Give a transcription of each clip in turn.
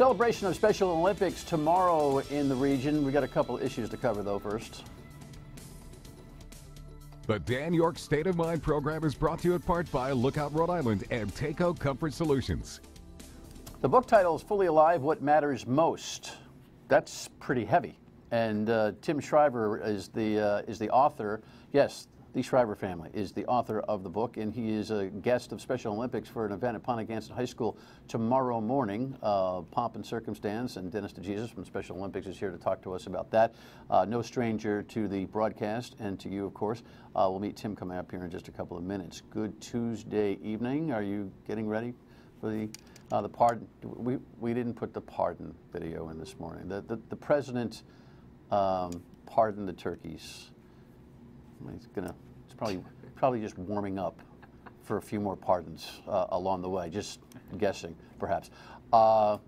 Celebration of Special Olympics tomorrow in the region. We got a couple issues to cover though first. The Dan Yorke State of Mind program is brought to you in part by Lookout Rhode Island and Takeo Comfort Solutions. The book title is Fully Alive, What Matters Most. That's pretty heavy. And Tim Shriver is the author. Yes, the Shriver family is the author of the book, and he is a guest of Special Olympics for an event at Pontiac High School tomorrow morning. Pomp and circumstance, and Dennis DeJesus from Special Olympics is here to talk to us about that. No stranger to the broadcast and to you, of course. We'll meet Tim coming up here in just a couple of minutes. Good Tuesday evening. Are you getting ready for the pardon? We didn't put the pardon video in this morning. The president pardoned the turkeys. It's probably just warming up for a few more pardons along the way. Just guessing, perhaps. But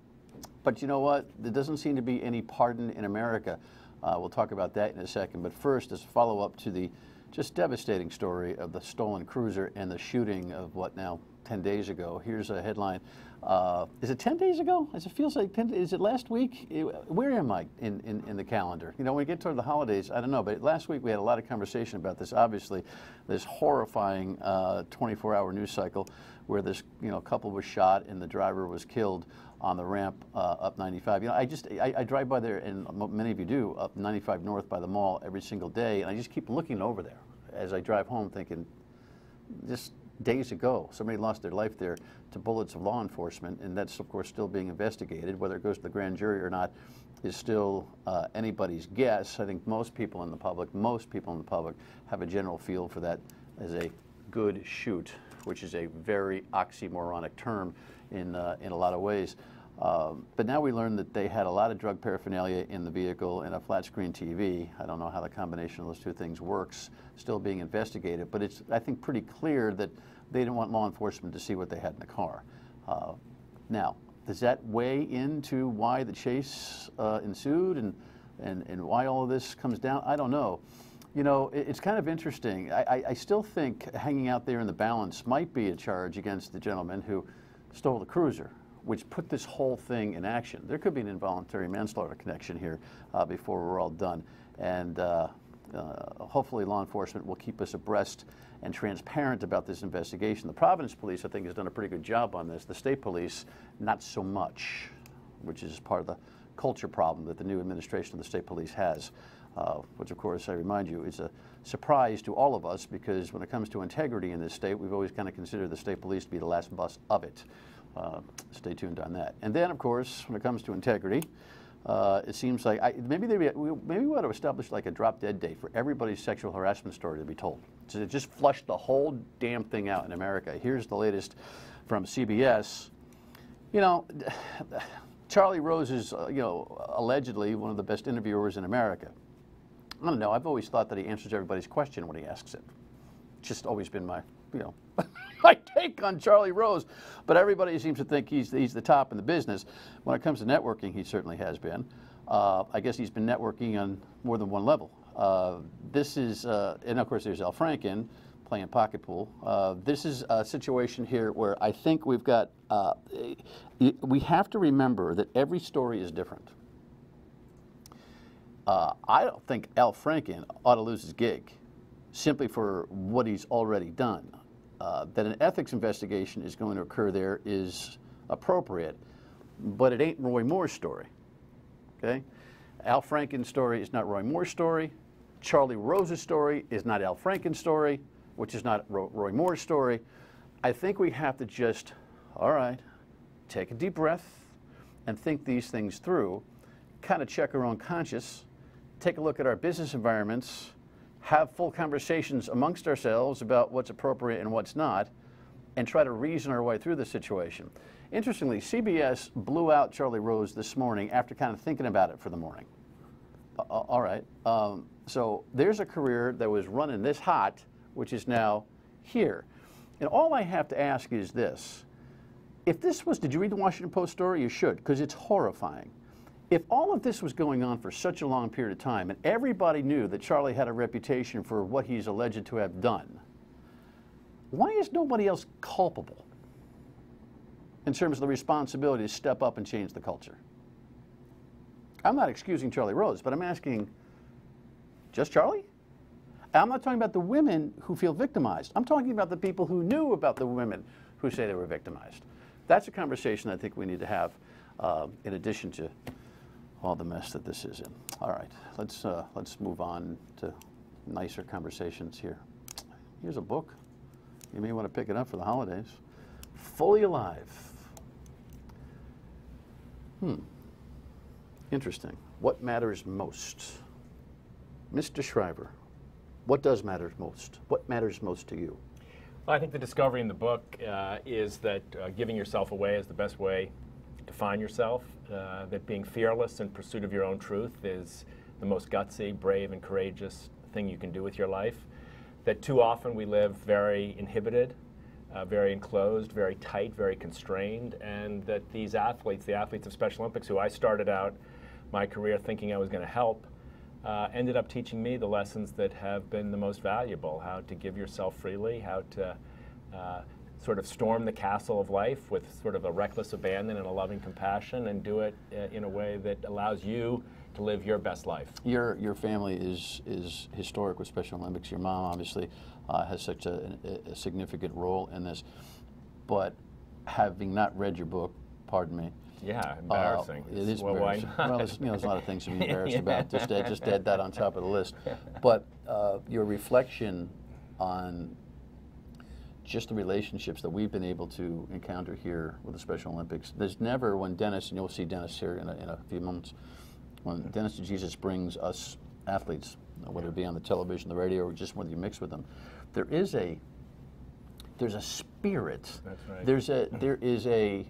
you know what? There doesn't seem to be any pardon in America. We'll talk about that in a second. But first, as a follow-up to the just devastating story of the stolen cruiser and the shooting of what now 10 days ago. Here's a headline. Is it 10 days ago? As it feels like 10. Is it last week? Where am I in the calendar? You know, when we get toward the holidays, I don't know. But last week we had a lot of conversation about this. Obviously, this horrifying 24-hour news cycle where this couple was shot and the driver was killed on the ramp up 95. You know, I drive by there, and many of you do, up 95 North by the mall every single day, and I just keep looking over there as I drive home, thinking, just days ago, somebody lost their life there to bullets of law enforcement, and that's, of course, still being investigated. Whether it goes to the grand jury or not is still anybody's guess. I think most people in the public have a general feel for that as a good shoot, which is a very oxymoronic term in a lot of ways. But now we learned that they had a lot of drug paraphernalia in the vehicle and a flat screen TV. I don't know how the combination of those two things works, still being investigated, but it's, I think, pretty clear that they didn't want law enforcement to see what they had in the car. Now, does that weigh into why the chase ensued and why all of this comes down? I don't know. You know, it's kind of interesting. I still think hanging out there in the balance might be a charge against the gentleman who stole the cruiser, which put this whole thing in action. There could be an involuntary manslaughter connection here before we're all done. And hopefully law enforcement will keep us abreast and transparent about this investigation. The Providence Police, I think, has done a pretty good job on this. The state police, not so much, which is part of the culture problem that the new administration of the state police has, which, of course, I remind you, is a surprise to all of us, because when it comes to integrity in this state, we've always kind of considered the state police to be the last bus of it. Stay tuned on that. And then, of course, when it comes to integrity, it seems like maybe we ought to establish like a drop-dead date for everybody's sexual harassment story to be told. So to just flush the whole damn thing out in America. Here's the latest from CBS. You know, Charlie Rose is, allegedly one of the best interviewers in America. I don't know. I've always thought that he answers everybody's question when he asks it. It's just always been my, my take on Charlie Rose. But everybody seems to think he's the top in the business. When it comes to networking, he certainly has been. I guess he's been networking on more than one level. This is, and of course there's Al Franken playing pocket pool. This is a situation here where I think we've got, we have to remember that every story is different. I don't think Al Franken ought to lose his gig simply for what he's already done. That an ethics investigation is going to occur there is appropriate, but it ain't Roy Moore's story, okay? Al Franken's story is not Roy Moore's story. Charlie Rose's story is not Al Franken's story, which is not Roy Moore's story. I think we have to just, all right, take a deep breath and think these things through, kind of check our own conscience, take a look at our business environments, have full conversations amongst ourselves about what's appropriate and what's not, and try to reason our way through the situation. Interestingly, CBS blew out Charlie Rose this morning after kind of thinking about it for the morning. All right, so there's a career that was running this hot, which is now here. And all I have to ask is this. If this was, did you read the Washington Post story? You should, because it's horrifying. If all of this was going on for such a long period of time and everybody knew that Charlie had a reputation for what he's alleged to have done, why is nobody else culpable? in terms of the responsibility to step up and change the culture? I'm not excusing Charlie Rose, but I'm asking, just Charlie? I'm not talking about the women who feel victimized. I'm talking about the people who knew about the women who say they were victimized. That's a conversation I think we need to have in addition to all the mess that this is in. All right, let's move on to nicer conversations here. Here's a book. You may want to pick it up for the holidays. Fully Alive. Interesting. What matters most? Mr. Shriver, what does matter most? What matters most to you? Well, I think the discovery in the book is that giving yourself away is the best way to find yourself, that being fearless in pursuit of your own truth is the most gutsy, brave, and courageous thing you can do with your life, that too often we live very inhibited, very enclosed, very tight, very constrained, and that these athletes, the athletes of Special Olympics, who I started out my career thinking I was going to help, ended up teaching me the lessons that have been the most valuable, how to give yourself freely, how to sort of storm the castle of life with sort of a reckless abandon and a loving compassion, and do it in a way that allows you to live your best life. Your family is historic with Special Olympics. Your mom obviously has such a significant role in this. But having not read your book, pardon me. Yeah, embarrassing. It is well, embarrassing. why not? Well, there's a lot of things to be embarrassed about. Just add that on top of the list. But your reflection on just the relationships that we've been able to encounter here with the Special Olympics. There's never, when Dennis, and you'll see Dennis here in a few moments, when Dennis DeJesus brings us athletes, whether it be on the television, the radio, or just whether you mix with them, there's a spirit. That's right. There is a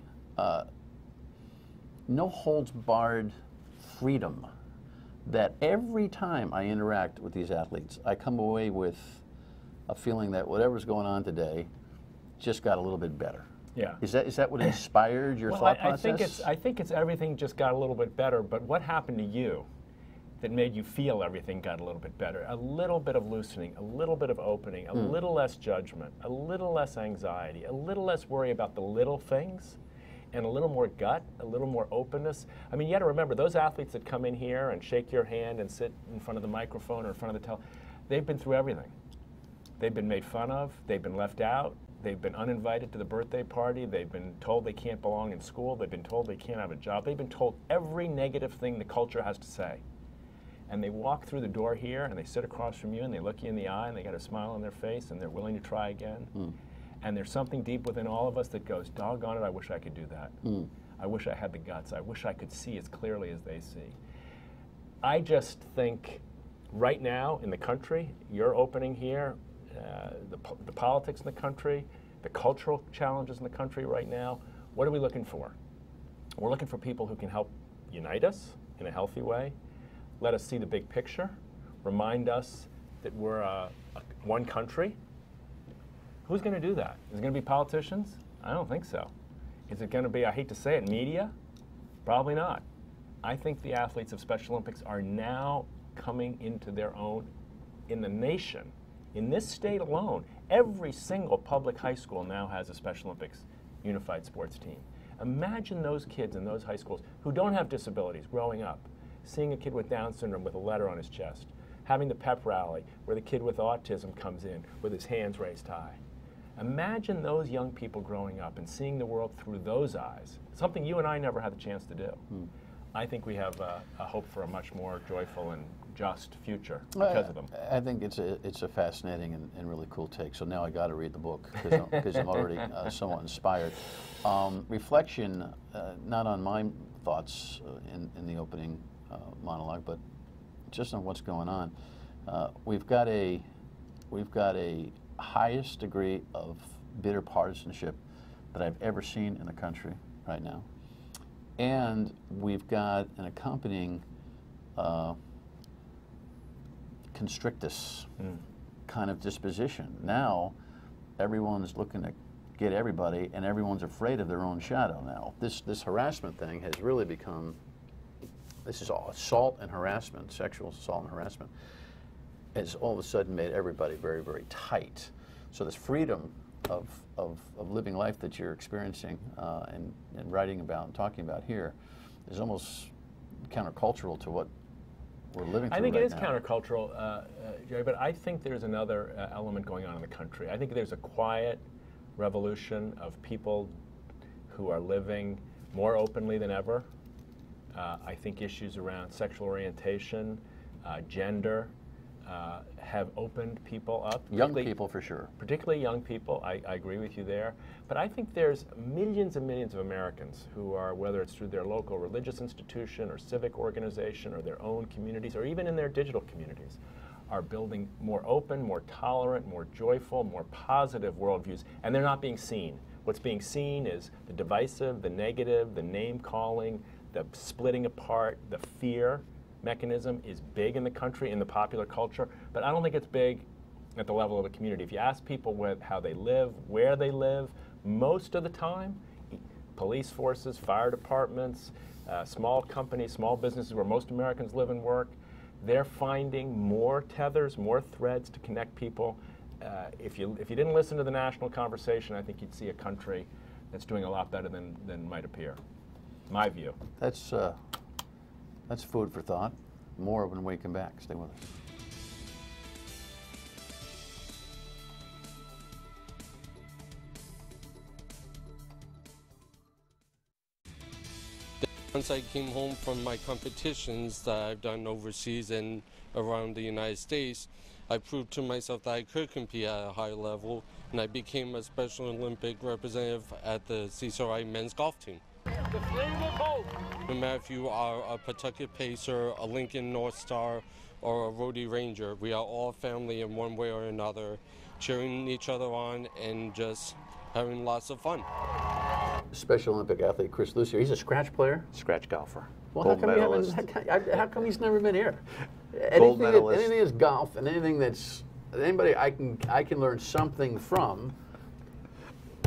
no holds barred freedom that every time I interact with these athletes, I come away with a feeling that whatever's going on today just got a little bit better. Yeah. Is that what inspired your thought process? I think it's everything just got a little bit better, but what happened to you that made you feel everything got a little bit better? A little bit of loosening, a little bit of opening, a little less judgment, a little less anxiety, a little less worry about the little things, and a little more gut, a little more openness. I mean, you got to remember, those athletes that come in here and shake your hand and sit in front of the microphone or in front of the they've been through everything. They've been made fun of, they've been left out, they've been uninvited to the birthday party, they've been told they can't belong in school, they've been told they can't have a job, they've been told every negative thing the culture has to say. And they walk through the door here and they sit across from you and they look you in the eye and they got a smile on their face and they're willing to try again. And there's something deep within all of us that goes, doggone it, I wish I could do that. I wish I had the guts. I wish I could see as clearly as they see. I just think right now in the country, you're opening here, the politics in the country, the cultural challenges in the country right now, what are we looking for? We're looking for people who can help unite us in a healthy way, let us see the big picture, remind us that we're one country. Who's going to do that? Is it going to be politicians? I don't think so. Is it going to be, I hate to say it, media? Probably not. I think the athletes of Special Olympics are now coming into their own in the nation. In this state alone, every single public high school now has a Special Olympics unified sports team. Imagine those kids in those high schools who don't have disabilities growing up, seeing a kid with Down syndrome with a letter on his chest, having the pep rally where the kid with autism comes in with his hands raised high. Imagine those young people growing up and seeing the world through those eyes, something you and I never had the chance to do. I think we have a hope for a much more joyful and just future because of them. I think it's a fascinating and really cool take. So now I got to read the book because I'm already somewhat inspired. Reflection, not on my thoughts in the opening monologue, but just on what's going on. We've got a highest degree of bitter partisanship that I've ever seen in the country right now. And we've got an accompanying constrictus kind of disposition. Now, everyone's looking to get everybody, and everyone's afraid of their own shadow now. This harassment thing has really become, this is all assault and harassment, sexual assault and harassment, has all of a sudden made everybody very, very tight. So this freedom of living life that you're experiencing and writing about and talking about here is almost countercultural to what we're living through. I think right it is now. countercultural, Jerry, but I think there's another element going on in the country. I think there's a quiet revolution of people who are living more openly than ever. I think issues around sexual orientation, gender, have opened people up. Young people, for sure. Particularly young people, I agree with you there. But I think there's millions and millions of Americans who are, whether it's through their local religious institution or civic organization or their own communities or even in their digital communities, are building more open, more tolerant, more joyful, more positive worldviews, and they're not being seen. What's being seen is the divisive, the negative, the name-calling, the splitting apart, the fear mechanism is big in the country, in the popular culture, but I don't think it's big at the level of a community. If you ask people how they live, where they live, most of the time, police forces, fire departments, small companies, small businesses where most Americans live and work, they're finding more tethers, more threads to connect people. If you didn't listen to the national conversation, I think you'd see a country that's doing a lot better than might appear. My view. That's food for thought. More when we come back. Stay with us. Once I came home from my competitions that I've done overseas and around the United States, I proved to myself that I could compete at a high level, and I became a Special Olympic representative at the CCRI men's golf team. No matter if you are a Pawtucket Pacer, a Lincoln North Star, or a Rhodey Ranger, we are all family in one way or another, cheering each other on and just having lots of fun. Special Olympic athlete Chris Lucier, he's a scratch player? Scratch golfer. Well, Gold medalist. how come he's never been here? Gold medalist. Anything that's golf and anything that's anybody I can learn something from.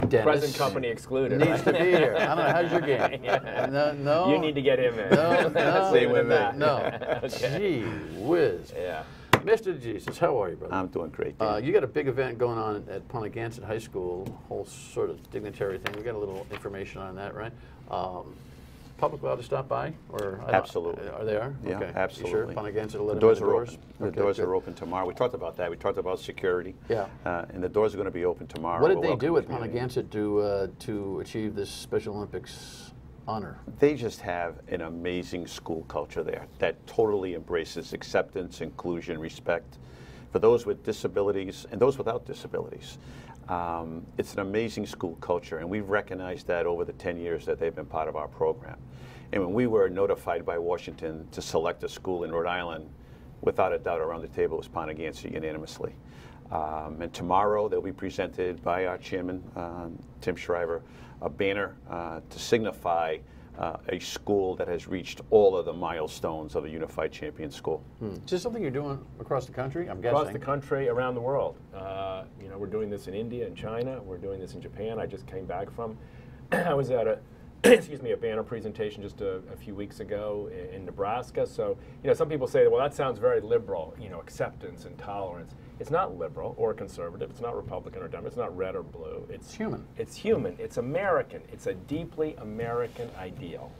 Dennis Present company excluded. Needs to be here. I don't know. How's your game? Yeah. No. You need to get him in. No. Same with that. No. Okay. Gee whiz. Yeah. Mr. DeJesus, how are you, brother? I'm doing great. Dan. You got a big event going on at Pontiac High School, whole sort of dignitary thing. We got a little information on that, right? Public allowed to stop by, or Absolutely. Are they are? Yeah, okay. absolutely. You sure? Pontiac will let The them in doors are open. The Okay, doors good. are open tomorrow. We talked about that. We talked about security. Yeah. And the doors are going to be open tomorrow. What did We'll they welcome do the at community. Pontiac to achieve this Special Olympics honor? They just have an amazing school culture there that totally embraces acceptance, inclusion, respect for those with disabilities and those without disabilities. It's an amazing school culture, and we've recognized that over the 10 years that they've been part of our program. And when we were notified by Washington to select a school in Rhode Island, without a doubt around the table was Pontiac unanimously. And tomorrow they'll be presented by our chairman, Tim Shriver, a banner to signify a school that has reached all of the milestones of a unified champion school. Is this something you're doing across the country? I'm guessing. Across the country, around the world. You know, we're doing this in India and China. We're doing this in Japan. I just came back from. I was at a a banner presentation just a few weeks ago in Nebraska. So, you know, some people say, well, that sounds very liberal, you know, acceptance and tolerance. It's not liberal or conservative. It's not Republican or Democrat. It's not red or blue. It's human. It's human. It's American. It's a deeply American ideal.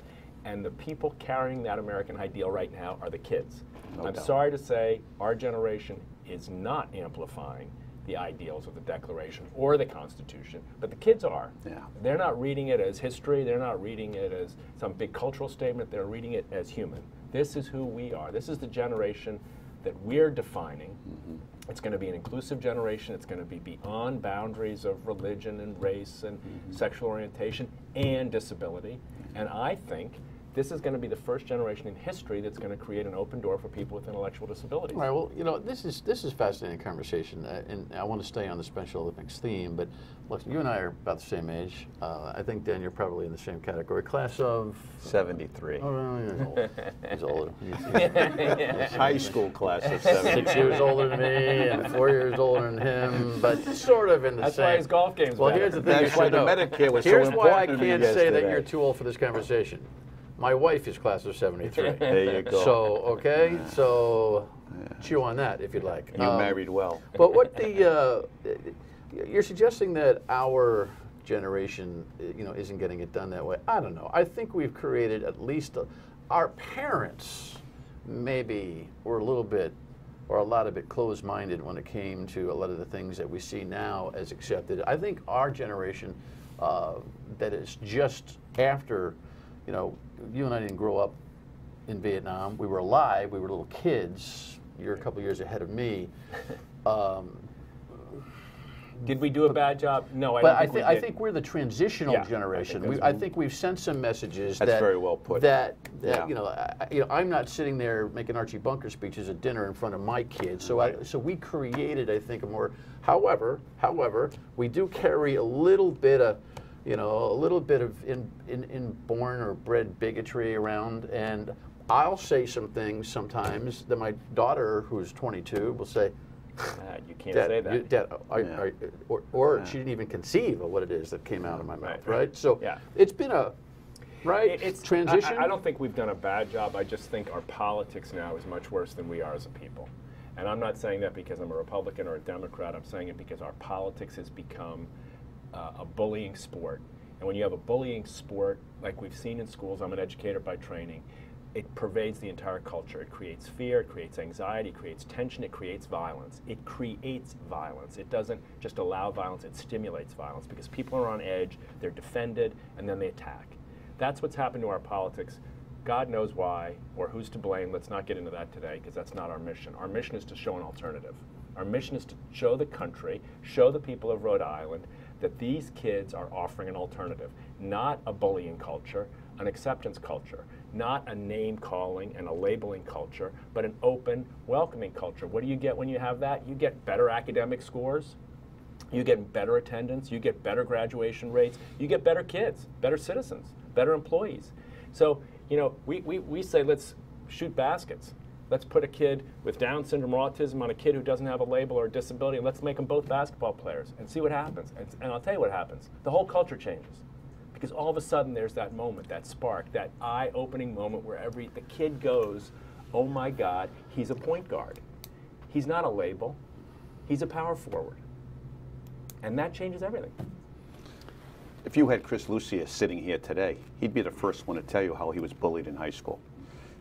And the people carrying that American ideal right now are the kids. No I'm doubt. sorry to say our generation is not amplifying the ideals of the Declaration or the Constitution, but the kids are. Yeah. They're not reading it as history. They're not reading it as some big cultural statement. They're reading it as human. This is who we are. This is the generation that we're defining. Mm-hmm. It's going to be an inclusive generation. It's going to be beyond boundaries of religion and race and sexual orientation and disability. And I think this is going to be the first generation in history that's going to create an open door for people with intellectual disabilities. All right. Well, you know, this is fascinating conversation, and I want to stay on the Special Olympics theme. But look, you and I are about the same age. I think, Dan, you're probably in the same category. Class of 73. Oh, no, he's older. He's High school class of 73. 6 years older than me and 4 years older than him, but sort of in the That's same. why his golf game's Well, better. here's the thing. That's why the Medicare was so Here's why I important to me can't say that yesterday. you're too old for this conversation. My wife is class of 73. There you go. So, okay, so chew on that if you'd like. You married well. But You're suggesting that our generation, you know, isn't getting it done that way. I don't know. I think we've created at least our parents maybe were a little bit or a lot of bit closed-minded when it came to a lot of the things that we see now as accepted. I think our generation, that is just after, you know, you and I didn't grow up in Vietnam. We were alive. We were little kids. You're a couple years ahead of me. Did we do a bad job? No, I think we're the transitional generation. I think we've sent some messages That's very well put. that you know, I'm not sitting there making Archie Bunker speeches at dinner in front of my kids. So so we created, I think, a more. However, we do carry a little bit of, you know, a little bit of inborn or bred bigotry around, and I'll say some things sometimes that my daughter, who's 22, will say. You can't say that. Dad, or she didn't even conceive of what it is that came out of my mouth, right? So it's been a transition. I don't think we've done a bad job. I just think our politics now is much worse than we are as a people. And I'm not saying that because I'm a Republican or a Democrat. I'm saying it because our politics has become a bullying sport. And when you have a bullying sport, like we've seen in schools, I'm an educator by training, it pervades the entire culture. It creates fear, it creates anxiety, it creates tension, it creates violence. It creates violence. It doesn't just allow violence, it stimulates violence because people are on edge, they're defended, and then they attack. That's what's happened to our politics. God knows why, or who's to blame. Let's not get into that today because that's not our mission. Our mission is to show an alternative. Our mission is to show the country, show the people of Rhode Island that these kids are offering an alternative, not a bullying culture, an acceptance culture, not a name-calling and a labeling culture, but an open, welcoming culture. What do you get when you have that? You get better academic scores, you get better attendance, you get better graduation rates, you get better kids, better citizens, better employees. So, you know, we say let's shoot baskets. Let's put a kid with Down syndrome or autism on a kid who doesn't have a label or a disability, and let's make them both basketball players and see what happens. And I'll tell you what happens. The whole culture changes. Because all of a sudden there's that moment, that spark, that eye-opening moment where the kid goes, oh my God, he's a point guard. He's not a label. He's a power forward. And that changes everything. If you had Chris Lucius sitting here today, he'd be the first one to tell you how he was bullied in high school.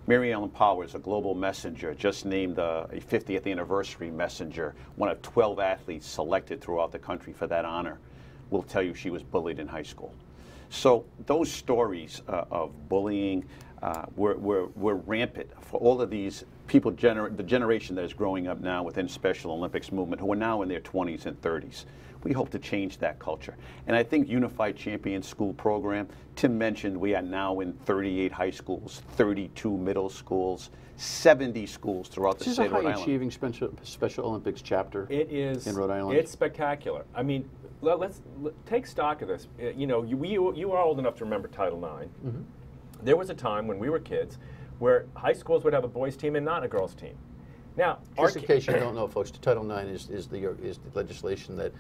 Mary Ellen Powers, a global messenger, just named a 50th anniversary messenger, one of 12 athletes selected throughout the country for that honor, will tell you she was bullied in high school. So those stories of bullying were rampant for all of these people, the generation that is growing up now within Special Olympics movement, who are now in their 20s and 30s. We hope to change that culture. And I think Unified Champion School program, Tim mentioned we are now in 38 high schools, 32 middle schools, 70 schools throughout the state of Rhode Island. This is a high-achieving Special Olympics chapter in Rhode Island. It's spectacular. I mean, let's take stock of this. You know, you are old enough to remember Title IX. Mm-hmm. There was a time when we were kids where high schools would have a boys' team and not a girls' team. Now, just in case you don't know, folks, Title IX is the legislation that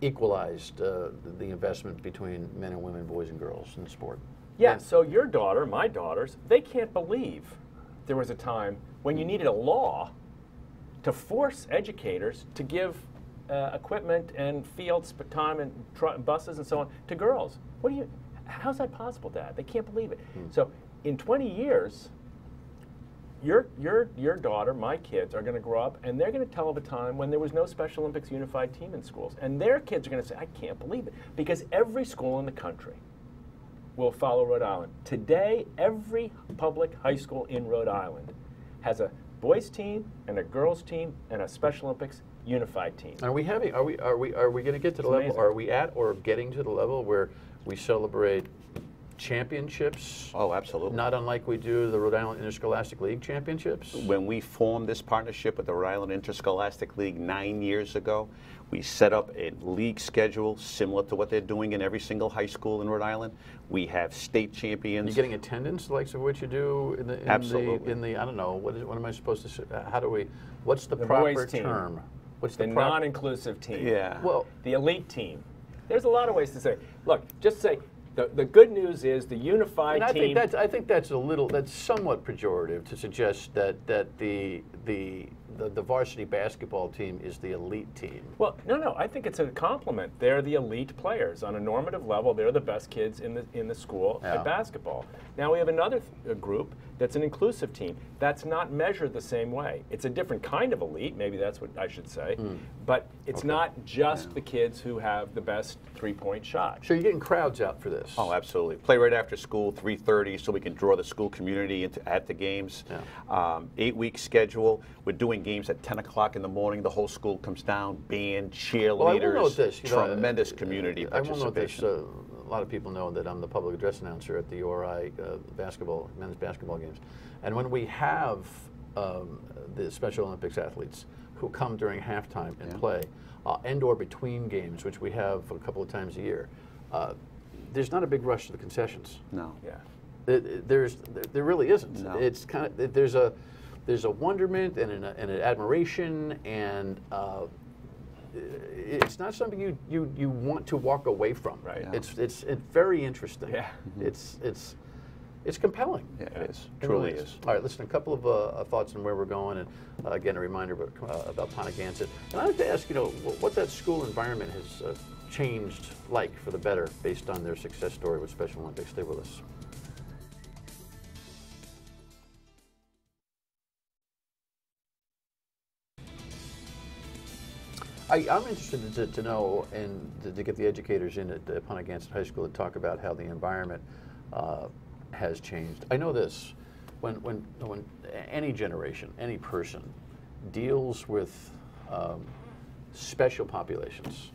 equalized the investment between men and women, boys and girls in sport. Yeah, so your daughter, my daughters, they can't believe there was a time when you needed a law to force educators to give equipment and fields, time and buses and so on to girls. How's that possible, Dad? They can't believe it. So in 20 years, your daughter, my kids, are going to grow up and they're going to tell of a time when there was no Special Olympics unified team in schools. And their kids are going to say, I can't believe it. Because every school in the country will follow Rhode Island. Today, every public high school in Rhode Island has a boys team and a girls team and a Special Olympics unified team. Are we going to get to the level, are we at or getting to the level where we celebrate championships? Oh, absolutely. Not unlike we do the Rhode Island Interscholastic League championships? When we formed this partnership with the Rhode Island Interscholastic League 9 years ago, we set up a league schedule similar to what they're doing in every single high school in Rhode Island. We have state champions. You're getting attendance, like of what you do Absolutely. in the I don't know, what am I supposed to say? What's the proper term? What's the non-inclusive team? Yeah. Well, the elite team. There's a lot of ways to say. Look, just say the good news is the unified team. I think that's somewhat pejorative to suggest that the the varsity basketball team is the elite team. Well, no. I think it's a compliment. They're the elite players on a normative level. They're the best kids in the school at basketball. Now we have another group that's an inclusive team. That's not measured the same way. It's a different kind of elite. Maybe that's what I should say. But it's not just the kids who have the best three-point shot. So you're getting crowds out for this. Oh, absolutely. Play right after school, 3:30, so we can draw the school community at the games. 8-week schedule. We're doing games at 10 o'clock in the morning. The whole school comes down, band, cheerleaders. Well, I will note this. Tremendous community participation. I will note this. A lot of people know that I'm the public address announcer at the URI men's basketball games. And when we have the Special Olympics athletes who come during halftime and play, and or between games, which we have a couple of times a year, there's not a big rush to the concessions. No. Yeah. There really isn't. No. It's kind of there's a wonderment and an admiration, and it's not something you want to walk away from. Right. Yeah. It's very interesting. Yeah. It's compelling. Yeah, it is. It Truly really is. All right, listen, a couple of thoughts on where we're going, and again, a reminder about Pontiac. And I'd like to ask, what that school environment has changed like for the better based on their success story with Special Olympics. Stay with us. I'm interested to know and to get the educators in at Pontiac High School to talk about how the environment has changed. I know this, when any generation, any person deals with special populations,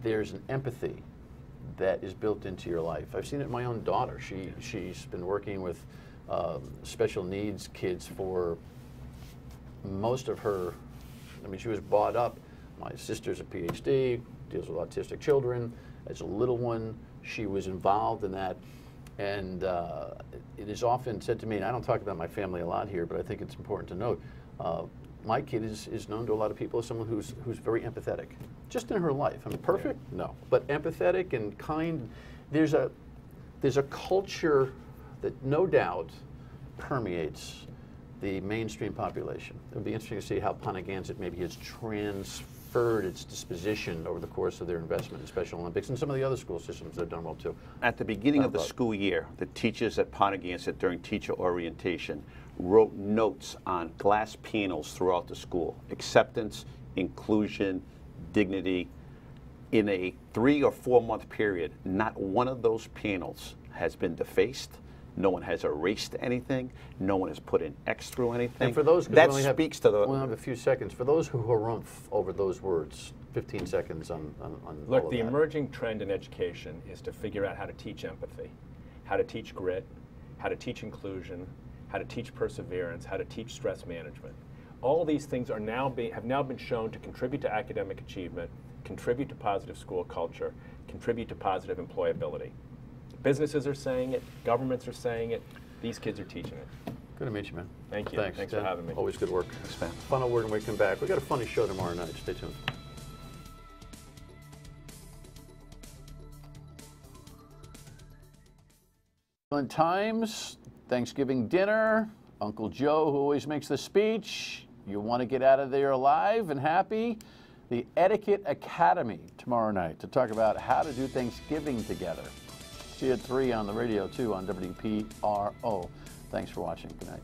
there's an empathy that is built into your life. I've seen it in my own daughter. She's been working with special needs kids for most of her, she was brought up. My sister's a PhD, deals with autistic children. As a little one, she was involved in that. And it is often said to me, and I don't talk about my family a lot here, but I think it's important to note, my kid is known to a lot of people as someone who's very empathetic, just in her life. Perfect? No. But empathetic and kind. There's a culture that no doubt permeates the mainstream population. It would be interesting to see how Pontiac maybe has transferred its disposition over the course of their investment in Special Olympics and some of the other school systems that have done well too. At the beginning of the school year, the teachers at Pontiac during teacher orientation wrote notes on glass panels throughout the school. Acceptance, inclusion, dignity. In a 3 or 4 month period, not one of those panels has been defaced. No one has erased anything. No one has put an X through anything. And for those, that speaks to the. We'll have a few seconds. For those who harumph over those words, 15 seconds on Look, all of the that. emerging trend in education is to figure out how to teach empathy, how to teach grit, how to teach inclusion, how to teach perseverance, how to teach stress management. All these things have now been shown to contribute to academic achievement, contribute to positive school culture, contribute to positive employability. Businesses are saying it, governments are saying it, these kids are teaching it. Good to meet you, man. Thank you. Thanks for having me. Always good work. Thanks, man. Final word when we come back. We got a funny show tomorrow night. Stay tuned. Fun times, Thanksgiving dinner, Uncle Joe who always makes the speech. You want to get out of there alive and happy? The Etiquette Academy tomorrow night to talk about how to do Thanksgiving together. See you at 3 on the radio, too, on WPRO. Thanks for watching. Good night.